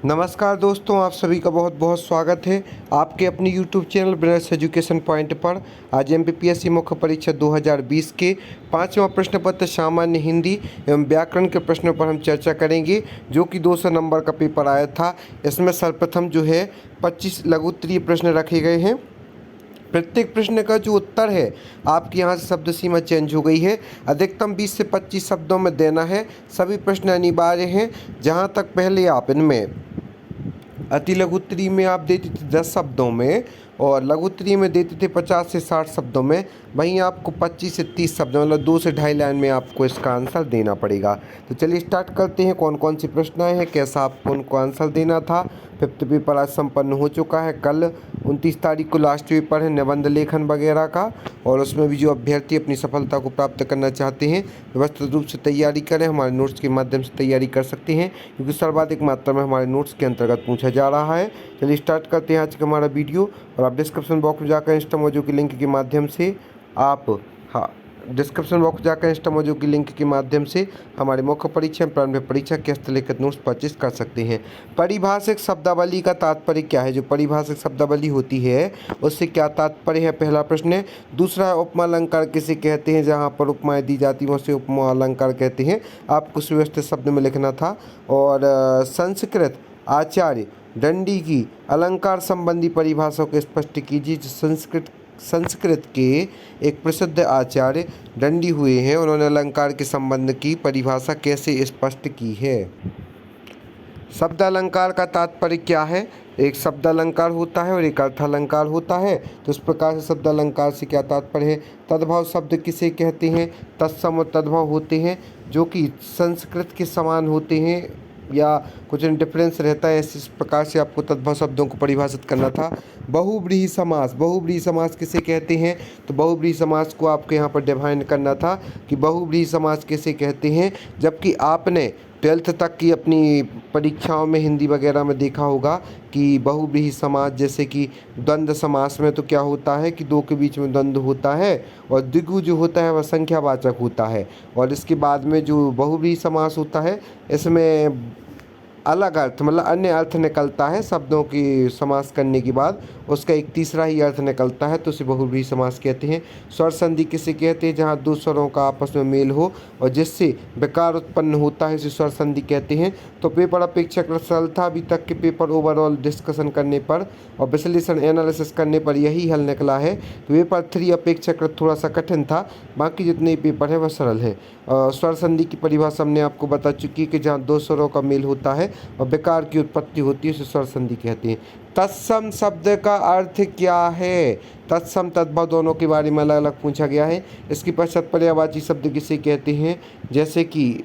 नमस्कार दोस्तों, आप सभी का बहुत बहुत स्वागत है आपके अपनी YouTube channel brothers education point पर। आज MPPSC मुख्य परीक्षा 2020 के 5वां प्रश्न पत्र सामान्य हिंदी एवं व्याकरण के प्रश्नों पर हम चर्चा करेंगे, जो कि 200 नंबर का पेपर आया था। इसमें सर्वप्रथम जो है 25 लघु उत्तरीय प्रश्न रखे गए हैं। प्रत्येक प्रश्न का जो उत्तर है आपकी यहाँ से शब्द सीमा चेंज हो गई है। अधिकतम 20 से 25 शब्दों में देना है। सभी प्रश्न अनिवार्य हैं। जहाँ तक पहले आप इनमें अति लघु उत्तरीय में आप देते थे 10 शब्दों में और लघु उत्तरीय में देते थे 50 से 60 शब्दों में, वहीं आपको 25 से 30 शब्दों मतलब 2 से ढाई लाइन में आपको इसका आंसर देना पड़ेगा। तो चलिए स्टार्ट करते हैं। कौन कौन सी प्रश्न आए हैं, कैसा आपको उनको आंसर देना था। फिफ्थ पेपर आज संपन्न हो चुका है। कल 29 तारीख को लास्ट पेपर है निबंध लेखन वगैरह का, और उसमें भी जो अभ्यर्थी अपनी सफलता को प्राप्त करना चाहते हैं व्यवस्थित रूप से तैयारी करें। हमारे नोट्स के माध्यम से तैयारी कर सकते हैं, क्योंकि सर्वाधिक मात्रा में हमारे नोट्स के अंतर्गत पूछा जा रहा है। चलिए स्टार्ट करते हैं आज का हमारा वीडियो। और आप डिस्क्रिप्शन बॉक्स में जाकर इंस्टामोजो की लिंक के माध्यम से डिस्क्रिप्शन बॉक्स जाकर इंस्टामोजो की लिंक के माध्यम से हमारे मुख्य परीक्षा प्रारंभिक परीक्षा के हस्तलिखित नोट्स परचेज कर सकते हैं। परिभाषिक शब्दावली का तात्पर्य क्या है? जो परिभाषिक शब्दावली होती है उससे क्या तात्पर्य है, पहला प्रश्न है। दूसरा है उपमा अलंकार किसे कहते हैं? जहाँ पर उपमाएँ दी जाती हैं उसे उपमा अलंकार कहते हैं। आपको सुव्यवस्थित शब्द में लिखना था। और संस्कृत आचार्य दंडी की अलंकार संबंधी परिभाषा को स्पष्ट कीजिए। जो संस्कृत के एक प्रसिद्ध आचार्य दंडी हुए हैं, उन्होंने अलंकार के संबंध की परिभाषा कैसे स्पष्ट की है? शब्द अलंकार का तात्पर्य क्या है? एक शब्द अलंकार होता है और एक अर्थ अलंकार होता है। तो इस प्रकार से शब्द अलंकार से क्या तात्पर्य है? तद्भव शब्द किसे कहते हैं? तत्सम और तद्भव होते हैं, जो कि संस्कृत के समान होते हैं या कुछ डिफरेंस रहता है। इस प्रकार से आपको तद्भव शब्दों को परिभाषित करना था। बहुव्रीहि समास, बहुव्रीहि समास किसे कहते हैं? तो बहुव्रीहि समास को आपको यहाँ पर डिफाइन करना था कि बहुव्रीहि समास किसे कहते हैं। जबकि आपने 12th तक की अपनी परीक्षाओं में हिंदी वगैरह में देखा होगा कि बहुव्रीहि समास, जैसे कि द्वंद्व समास में तो क्या होता है कि दो के बीच में द्वंद्व होता है, और द्विगु जो होता है वह संख्यावाचक होता है। और इसके बाद में जो बहुव्रीहि समास होता है इसमें अलग अर्थ मतलब अन्य अर्थ निकलता है। शब्दों की समास करने के बाद उसका एक तीसरा ही अर्थ निकलता है, तो उसे बहुव्रीहि समास कहते हैं। स्वर संधि किसे कहते हैं? जहाँ दो स्वरों का आपस में मेल हो और जिससे विकार उत्पन्न होता है, इसे स्वर संधि कहते हैं। तो पेपर अपेक्षाकृत सरल था। अभी तक के पेपर ओवरऑल डिस्कशन करने पर और विश्लेषण एनालिसिस करने पर यही हल निकला है कि पेपर 3 अपेक्षाकृत थोड़ा सा कठिन था, बाकी जितने पेपर है वह सरल है। स्वर संधि की परिभाषा हमने आपको बता चुकी है कि जहाँ दो स्वरों का मेल होता है और विकार की उत्पत्ति होती है, उसे स्वर संधि कहते हैं। तत्सम शब्द का अर्थ क्या है? तत्सम तद्भव दोनों के बारे में अलग अलग पूछा गया है। इसके पश्चात पर्यायवाची शब्द किसे कहते हैं? जैसे कि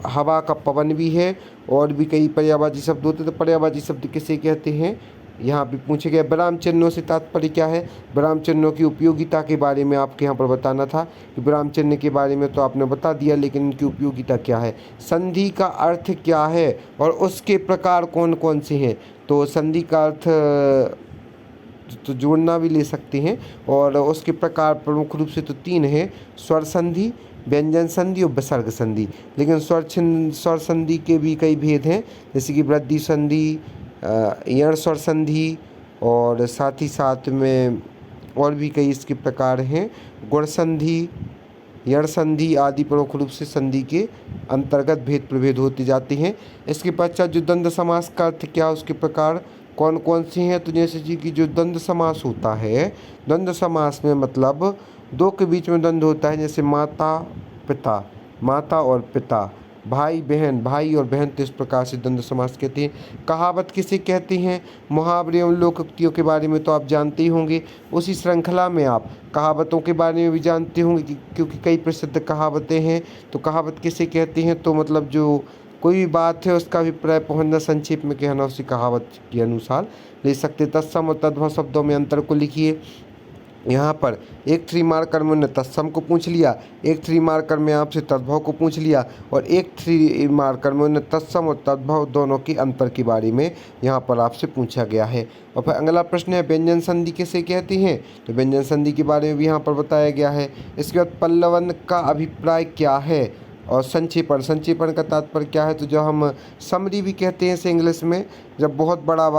हवा का पवन भी है, और भी कई पर्यायवाची शब्द होते हैं। तो पर्यायवाची शब्द किसे कहते हैं यहाँ भी पूछे गए। विराम चिन्हों से तात्पर्य क्या है? विराम चिन्हों की उपयोगिता के बारे में आपके यहाँ पर बताना था कि विराम चिन्ह के बारे में तो आपने बता दिया, लेकिन इनकी उपयोगिता क्या है? संधि का अर्थ क्या है और उसके प्रकार कौन कौन से हैं? तो संधि का अर्थ तो जोड़ना भी ले सकते हैं, और उसके प्रकार प्रमुख रूप से तो 3 हैं: स्वर संधि, व्यंजन संधि और विसर्ग संधि। लेकिन स्वर संधि के भी कई भेद हैं, जैसे कि वृद्धि संधि, यण स्वर संधि, और साथ ही साथ में और भी कई इसके प्रकार हैं। गुण संधि, यण संधि आदि प्रमुख रूप से संधि के अंतर्गत भेद प्रभेद होते जाते हैं। इसके पश्चात जो द्वंद्व समास का अर्थ क्या, उसके प्रकार कौन कौन से हैं? तो जैसे जी कि जो द्वंद्व समास होता है, द्वंद्व समास में मतलब दो के बीच में द्वंद्व होता है, जैसे माता पिता, माता और पिता, भाई बहन, भाई और बहन। तो इस प्रकार से द्वंद्व समास कहते हैं। कहावत किसे कहते हैं? मुहावरे एवं लोकोक्तियों के बारे में तो आप जानते ही होंगे। उसी श्रृंखला में आप कहावतों के बारे में भी जानते होंगे, क्योंकि कई प्रसिद्ध कहावतें हैं। तो कहावत किसे कहते हैं? तो मतलब जो कोई भी बात है उसका अभिप्राय पहुँचना, संक्षेप में कहना, उसी कहावत के अनुसार ले सकते। तत्सम और तद्भव शब्दों में अंतर को लिखिए। यहाँ पर एक 3 मार्कर में उन्होंने तत्सम को पूछ लिया, एक 3 मार्कर में आपसे तद्भव को पूछ लिया, और एक 3 मार्कर में उन्होंने तत्सम और तद्भव दोनों के अंतर के बारे में यहाँ पर आपसे पूछा गया है। और फिर अगला प्रश्न है व्यंजन संधि किसे कहते हैं? तो व्यंजन संधि के बारे में भी यहाँ पर बताया गया है। इसके बाद पल्लवन का अभिप्राय क्या है? और संक्षेपण, संक्षेपण का तात्पर्य क्या है, तो जो हम समरी भी कहते हैं इसे इंग्लिश में, जब बहुत बड़ा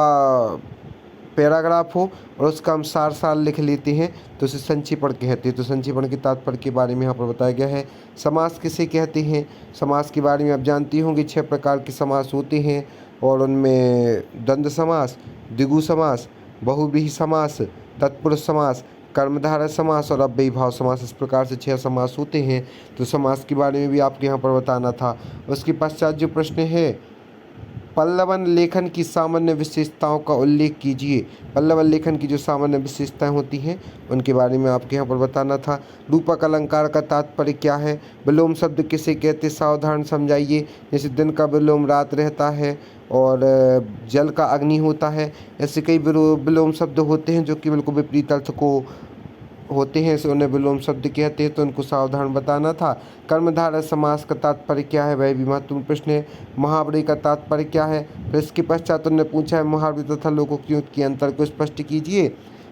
पैराग्राफ हो और उसका हम सार सार लिख लेते हैं तो उसे संक्षेपण कहते हैं। तो संक्षेपण के तात्पर्य के बारे में यहाँ पर बताया गया है। समास किसे कहते हैं, समास के बारे में आप जानती होंगे 6 प्रकार के समास होते हैं और उनमें द्वंद्व समास, द्विगु समास, बहुव्रीहि समास, तत्पुरुष समास, कर्मधारय समास और अव्ययीभाव समास, इस प्रकार से 6 समास होते हैं। तो समास के बारे में भी आपको यहाँ पर बताना था। उसके पश्चात जो प्रश्न है, पल्लवन लेखन की सामान्य विशेषताओं का उल्लेख कीजिए। पल्लवन लेखन की जो सामान्य विशेषताएं होती हैं उनके बारे में आपके यहाँ पर बताना था। रूपक अलंकार का तात्पर्य क्या है, विलोम शब्द किसे कहते, सावधान समझाइए। जैसे दिन का विलोम रात रहता है और जल का अग्नि होता है, ऐसे कई विलोम शब्द होते हैं जो कि बिल्कुल विपरीत अर्थ को होते हैं, इसे उन्हें विलोम शब्द कहते हैं, तो उनको सावधान बताना था। कर्मधारय समास का तात्पर्य क्या है, वह भी महत्वपूर्ण प्रश्न है। मुहावरे का तात्पर्य क्या है, फिर इसके पश्चात उन्होंने पूछा है मुहावरे तथा लोकोक्तियों के अंतर को स्पष्ट कीजिए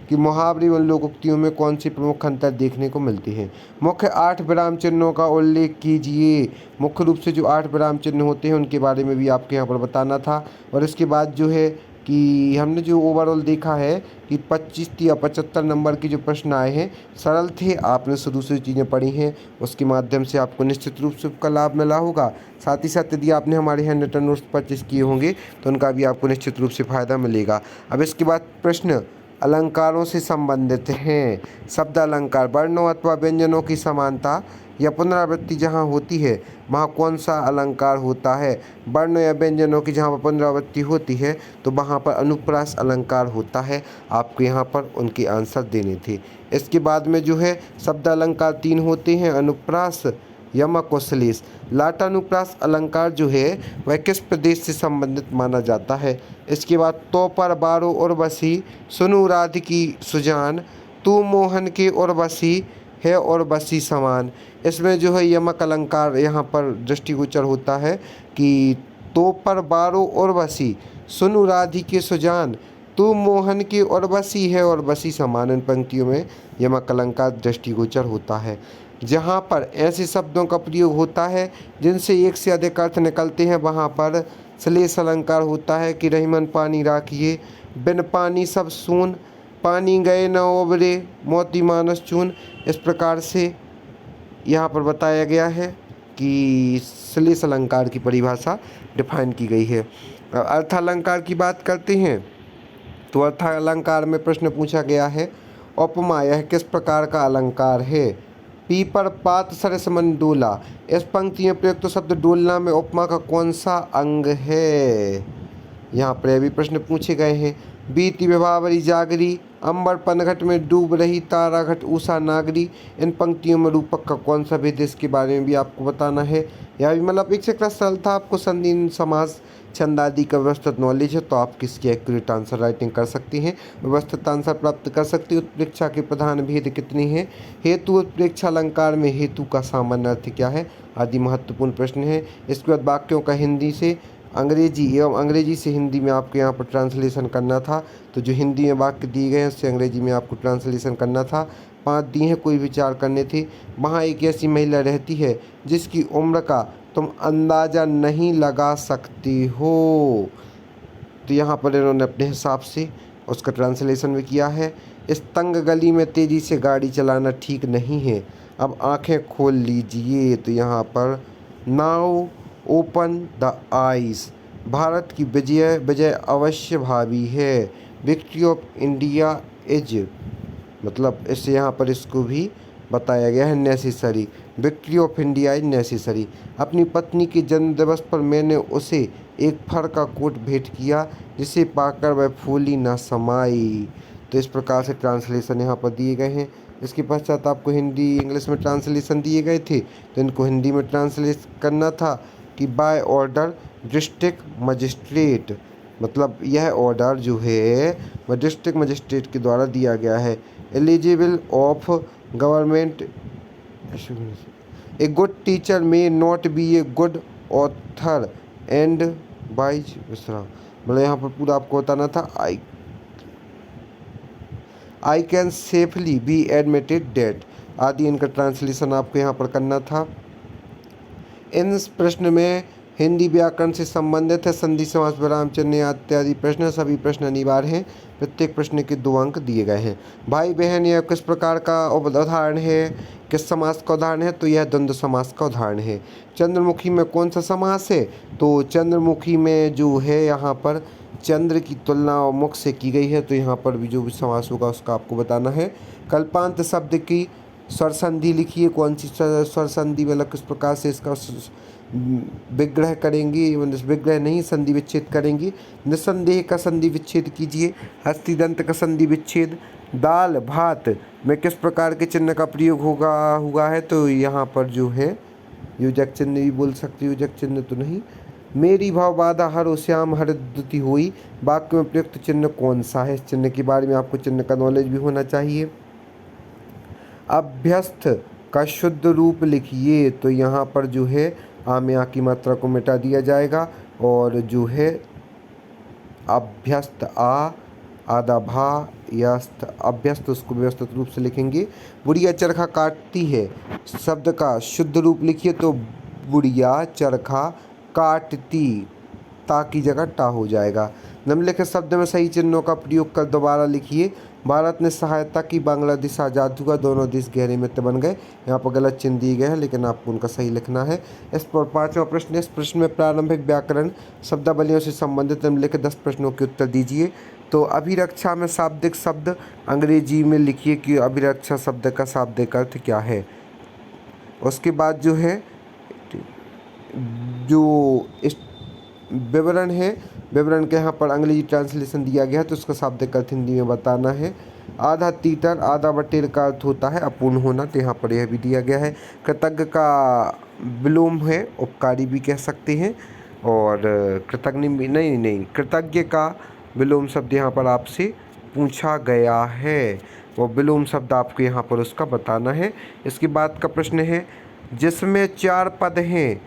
कि मुहावरे व लोकोक्तियों में कौन सी प्रमुख अंतर देखने को मिलते हैं। मुख्य 8 विराम चिन्हों का उल्लेख कीजिए। मुख्य रूप से जो 8 विराम चिन्ह होते हैं उनके बारे में भी आपके यहाँ पर बताना था। और इसके बाद जो है कि हमने जो ओवरऑल देखा है कि 25 या 75 नंबर के जो प्रश्न आए हैं सरल थे, आपने शुरू से चीज़ें पढ़ी हैं उसके माध्यम से आपको निश्चित रूप से उसका लाभ मिला होगा। साथ ही साथ यदि आपने हमारे हैंड रिटन नोट्स परचेज किए होंगे तो उनका भी आपको निश्चित रूप से फ़ायदा मिलेगा। अब इसके बाद प्रश्न अलंकारों से संबंधित हैं। शब्द अलंकार, वर्णों अथवा व्यंजनों की समानता या पुनरावृत्ति जहाँ होती है वहाँ कौन सा अलंकार होता है। वर्ण या व्यंजनों की जहाँ पर पुनरावृत्ति होती है तो वहाँ पर अनुप्रास अलंकार होता है। आपको यहाँ पर उनके आंसर देने थे। इसके बाद में जो है शब्द अलंकार 3 होते हैं, अनुप्रास, यमक और श्लेष। लाटानुप्रास अलंकार जो है वह किस प्रदेश से संबंधित माना जाता है। इसके बाद तो पर बारो उर्वशी, सुनु राधिकी सुजान, तू मोहन के उर्वशी है और बसी समान। इसमें जो है यमक अलंकार यहाँ पर दृष्टिगोचर होता है कि तो पर बारो उर्वशी, सुनु राधिके सुजान, तू मोहन की उर्वशी है और बसी समान। इन पंक्तियों में यमक अलंकार दृष्टिगोचर होता है। जहाँ पर ऐसे शब्दों का प्रयोग होता है जिनसे एक से अधिक अर्थ निकलते हैं वहाँ पर श्लेष अलंकार होता है कि रहीमन पानी राखिए, बिन पानी सब सून, पानी गए न ओबरे, मोती मानस चून। इस प्रकार से यहाँ पर बताया गया है कि श्लेष अलंकार की परिभाषा डिफाइन की गई है। अर्थालंकार की बात करते हैं तो अर्थालंकार में प्रश्न पूछा गया है, उपमा यह किस प्रकार का अलंकार है। पीपर पात सरस मन डोला, इस पंक्ति में प्रयुक्त शब्द डोलना में उपमा का कौन सा अंग है। यहाँ पर भी प्रश्न पूछे गए हैं। बीती विभावरी जागरी, अंबर पनघट में डूब रही तारा घट उषा नागरी। इन पंक्तियों में रूपक का कौन सा भेद, इसके बारे में भी आपको बताना है। यह भी मतलब एक से सरल था, आपको संधि समास छंद आदि का व्यवस्थित नॉलेज है तो आप किसकी एक्यूरेट आंसर राइटिंग कर सकते हैं, व्यवस्थित आंसर प्राप्त कर सकते हैं। उत्प्रेक्षा के प्रधान भेद कितने हैं। हेतु उत्प्रेक्षा अलंकार में हेतु का सामान्य अर्थ क्या है आदि महत्वपूर्ण प्रश्न है। इसके बाद वाक्यों का हिंदी से अंग्रेजी एवं अंग्रेजी से हिंदी में आपको यहाँ पर ट्रांसलेशन करना था। तो जो हिंदी में वाक्य दिए गए हैं उससे अंग्रेजी में आपको ट्रांसलेशन करना था। 5 दिए हैं, कोई विचार करने थे। वहाँ एक ऐसी महिला रहती है जिसकी उम्र का तुम अंदाज़ा नहीं लगा सकती हो। तो यहाँ पर इन्होंने अपने हिसाब से उसका ट्रांसलेशन भी किया है। इस तंग गली में तेज़ी से गाड़ी चलाना ठीक नहीं है, अब आँखें खोल लीजिए। तो यहाँ पर now open the eyes, Bharat की विजय अवश्य भावी है। विक्ट्री ऑफ इंडिया इज, मतलब इससे यहाँ पर इसको भी बताया गया है necessary. Victory of India is necessary. अपनी पत्नी के जन्मदिवस पर मैंने उसे एक फर का कोट भेंट किया जिसे पाकर वह फूली न समाई। तो इस प्रकार से ट्रांसलेशन यहाँ पर दिए गए हैं। इसके पश्चात आपको हिंदी इंग्लिश में ट्रांसलेशन दिए गए थे तो इनको हिंदी में ट्रांसलेट करना था कि बाय ऑर्डर डिस्ट्रिक्ट मजिस्ट्रेट, मतलब यह ऑर्डर जो है वह डिस्ट्रिक्ट मजिस्ट्रेट के द्वारा दिया गया है। Eligible of government, a good teacher may not be a good author and wise विश्राम, मतलब यहाँ पर पूरा आपको बताना था। I can safely be admitted date आदि इनका ट्रांसलेशन आपको यहाँ पर करना था। इन प्रश्न में हिंदी व्याकरण से संबंधित है। संधि समास विराम चिन्ह इत्यादि प्रश्न, सभी प्रश्न अनिवार्य हैं। प्रत्येक प्रश्न के 2 अंक दिए गए हैं। भाई बहन यह किस प्रकार का उदाहरण है, किस समास का उदाहरण है, तो यह द्वंद्व समास का उदाहरण है। चंद्रमुखी में कौन सा समास है, तो चंद्रमुखी में जो है यहाँ पर चंद्र की तुलना मुख से की गई है, तो यहाँ पर भी जो भी समास होगा उसका आपको बताना है। कल्पांत शब्द की स्वर संधि लिखिए, कौन सी स्वर संधि, मतलब किस प्रकार से इसका विग्रह करेंगी, विग्रह नहीं संधि विच्छेद करेंगी। निसंदेह का संधि विच्छेद कीजिए। हस्तिदंत का संधि विच्छेद। दाल भात में किस प्रकार के चिन्ह का प्रयोग हुआ है, तो यहाँ पर जो है योजक चिन्ह भी बोल सकते, योजक चिन्ह तो नहीं। मेरी भाव बाधा हरो श्याम हरदुति हुई, वाक्य में प्रयुक्त चिन्ह कौन सा है। इस चिन्ह के बारे में आपको चिन्ह का नॉलेज भी होना चाहिए। अभ्यस्त का शुद्ध रूप लिखिए, तो यहाँ पर जो है आ में आ की मात्रा को मिटा दिया जाएगा और जो है अभ्यस्त आ आधा भा यस्त अभ्यस्त, उसको व्यवस्थित रूप से लिखेंगे। बुढ़िया चरखा काटती है शब्द का शुद्ध रूप लिखिए, तो बुढ़िया चरखा काटती, ता की जगह टा हो जाएगा। निम्नलिखित शब्द में सही चिन्हों का प्रयोग कर दोबारा लिखिए। भारत ने सहायता की, बांग्लादेश आज़ाद हुआ, दोनों देश गहरे मित्र बन गए। यहाँ पर गलत चिन्ह दिए गए हैं, लेकिन आपको उनका सही लिखना है। इस पर 5वां प्रश्न, इस प्रश्न में प्रारंभिक व्याकरण शब्दावलियों से संबंधित निम्नलिखित 10 प्रश्नों के उत्तर दीजिए। तो अभिरक्षा में शाब्दिक शब्द अंग्रेजी में लिखिए कि अभिरक्षा शब्द का शाब्दिक अर्थ क्या है। उसके बाद जो है जो इस विवरण है, विवरण के यहाँ पर अंग्रेजी ट्रांसलेशन दिया गया है, तो उसका शाब्दिक अर्थ हिंदी में बताना है। आधा तीतर आधा बटेर का अर्थ होता है अपूर्ण होना, तो यहाँ पर यह भी दिया गया है। कृतज्ञ का विलोम है उपकारी भी कह सकते हैं, और कृतज्ञ नहीं कृतज्ञ का विलोम शब्द यहाँ पर आपसे पूछा गया है, वो विलोम शब्द आपको यहाँ पर उसका बताना है। इसके बाद का प्रश्न है, जिसमें 4 पद हैं,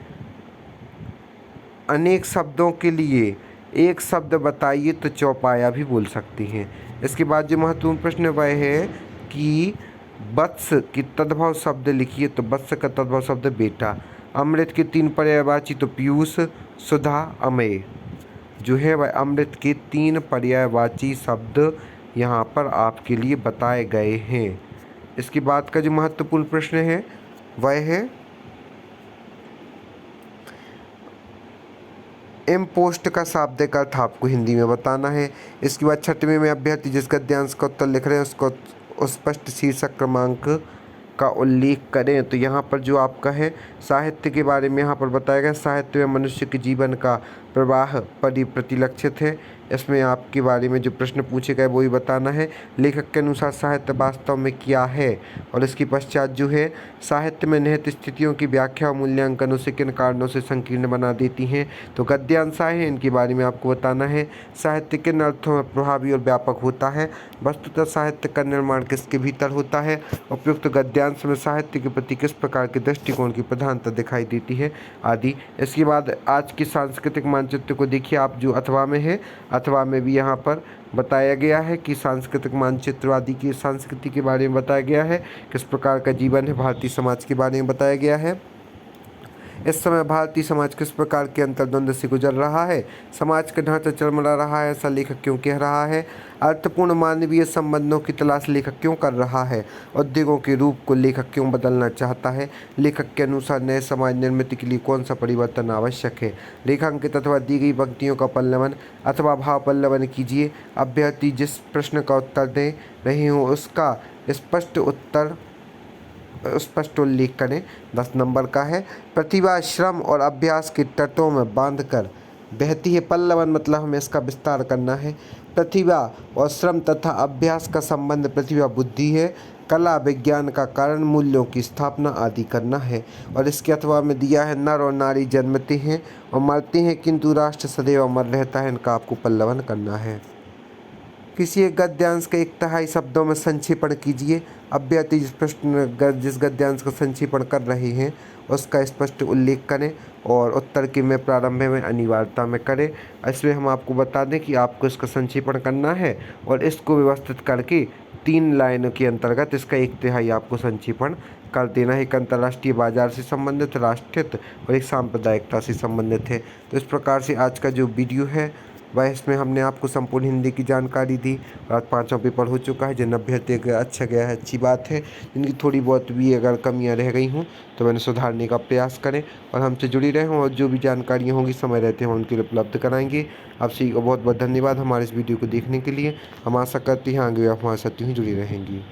अनेक शब्दों के लिए एक शब्द बताइए, तो चौपाया भी बोल सकती हैं। इसके बाद जो महत्वपूर्ण प्रश्न वह है कि वत्स की तद्भव शब्द लिखिए, तो वत्स का तद्भव शब्द बेटा। अमृत के 3 पर्यायवाची, तो पीयूष सुधा अमय, जो है वह अमृत के 3 पर्यायवाची शब्द यहाँ पर आपके लिए बताए गए हैं। इसके बाद का जो महत्वपूर्ण प्रश्न है वह है इम्पोस्ट का शाब्दिक अर्थ आपको हिंदी में बताना है। इसके बाद 6वें में अभ्यर्थी जिस गद्यांश का उत्तर लिख रहे हैं उसको स्पष्ट शीर्षक क्रमांक का उल्लेख करें। तो यहाँ पर जो आपका है साहित्य के बारे में यहाँ पर बताया गया, साहित्य में मनुष्य के जीवन का प्रवाह परिलक्षित है। इसमें आपके बारे में जो प्रश्न पूछे गए वो ही बताना है। लेखक के अनुसार साहित्य वास्तव में क्या है, और इसके पश्चात जो है साहित्य में निहित स्थितियों की व्याख्या और मूल्यांकन उसे किन कारणों से संकीर्ण बना देती हैं। तो गद्यांशाएँ हैं, इनके बारे में आपको बताना है। साहित्य किन अर्थों में प्रभावी और व्यापक होता है, वस्तुतः साहित्य का निर्माण किसके भीतर होता है, उपयुक्त गद्यांश में साहित्य के प्रति किस प्रकार के दृष्टिकोण की प्रधानता दिखाई देती है, आदि। इसके बाद आज के सांस्कृतिक मानचित्र को देखिए आप, जो अथवा में है, अथवा में भी यहाँ पर बताया गया है कि सांस्कृतिक मानचित्र आदि की संस्कृति के बारे में बताया गया है, किस प्रकार का जीवन है, भारतीय समाज के बारे में बताया गया है। इस समय भारतीय समाज किस प्रकार के अंतर्द्वंद से गुजर रहा है, समाज का ढांचा चरमरा रहा है, ऐसा लेखक क्यों कह रहा है, अर्थपूर्ण मानवीय संबंधों की तलाश लेखक क्यों कर रहा है, उद्योगों के रूप को लेखक क्यों बदलना चाहता है, लेखक के अनुसार नए समाज निर्मित के लिए कौन सा परिवर्तन आवश्यक है। रेखांकित अथवा दी गई पंक्तियों का पल्लवन अथवा भाव पल्लवन कीजिए। अभ्यर्थी जिस प्रश्न का उत्तर दे रहे हों उसका स्पष्ट उल्लेख करें। 10 नंबर का है, प्रतिभा श्रम और अभ्यास के तटों में बांधकर बहती है। पल्लवन मतलब हमें इसका विस्तार करना है। प्रतिभा और श्रम तथा अभ्यास का संबंध प्रतिभा बुद्धि है, कला विज्ञान का कारण, मूल्यों की स्थापना आदि करना है। और इसके अथवा में दिया है, नर और नारी जन्मते हैं और मरते हैं किंतु राष्ट्र सदैव अमर रहता है। इनका आपको पल्लवन करना है। किसी एक गद्यांश के 1/3 शब्दों में संक्षेपण कीजिए। अभ्यर्थी जिस गद्यांश का संक्षेपण कर रहे हैं उसका स्पष्ट उल्लेख करें और उत्तर के में प्रारंभ में अनिवार्यता में करें। इसमें हम आपको बता दें कि आपको इसका संक्षेपण करना है और इसको व्यवस्थित करके 3 लाइनों के अंतर्गत इसका 1/3 आपको संक्षेपण कर देना एक अंतर्राष्ट्रीय बाजार से संबंधित, राष्ट्रीयता और एक सांप्रदायिकता से संबंधित है। तो इस प्रकार से आज का जो वीडियो है वह इसमें हमने आपको संपूर्ण हिंदी की जानकारी दी और आज 5वां पेपर हो चुका है। जिन अभ्यर्थी का अच्छा गया है अच्छी बात है, जिनकी थोड़ी बहुत भी अगर कमियां रह गई हों तो मैंने सुधारने का प्रयास करें और हमसे जुड़ी रहें और जो भी जानकारियाँ होंगी समय रहते हैं उनके लिए उपलब्ध कराएंगे। आप सभी का बहुत बहुत धन्यवाद हमारे इस वीडियो को देखने के लिए। हम आशा करते हैं आगे आप हमारे साथ यूँ ही जुड़ी रहेंगी।